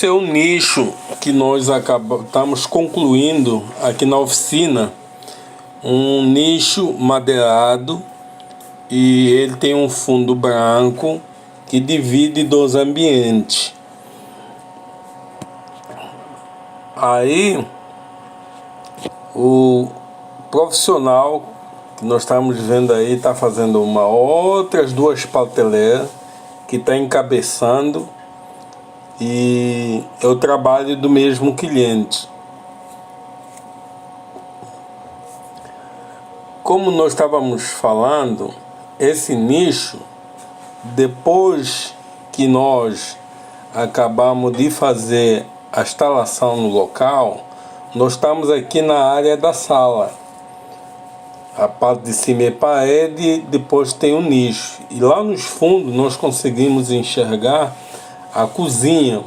Esse é o nicho que nós estamos concluindo aqui na oficina. Um nicho madeirado e ele tem um fundo branco que divide dois ambientes. Aí o profissional que nós estamos vendo aí está fazendo outras duas prateleiras que está encabeçando, e é o trabalho do mesmo cliente. Como nós estávamos falando, esse nicho, depois que nós acabamos de fazer a instalação no local, nós estamos aqui na área da sala. A parte de cima é parede, depois tem um nicho. E lá nos fundos nós conseguimos enxergar a cozinha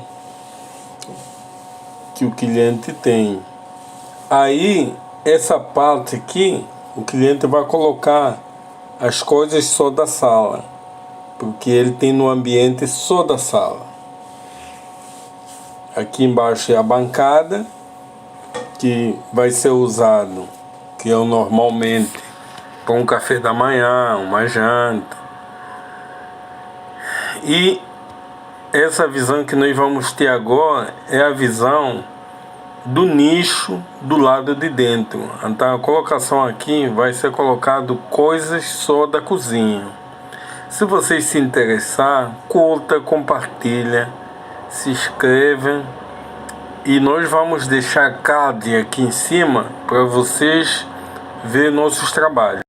que o cliente tem. Aí, essa parte aqui, o cliente vai colocar as coisas só da sala, porque ele tem no ambiente só da sala. Aqui embaixo é a bancada, que vai ser usado, que é o normalmente para um café da manhã, uma janta. E essa visão que nós vamos ter agora é a visão do nicho do lado de dentro. Então a colocação aqui vai ser colocado coisas só da cozinha. Se vocês se interessar, curta, compartilha, se inscreva, e nós vamos deixar card aqui em cima para vocês ver nossos trabalhos.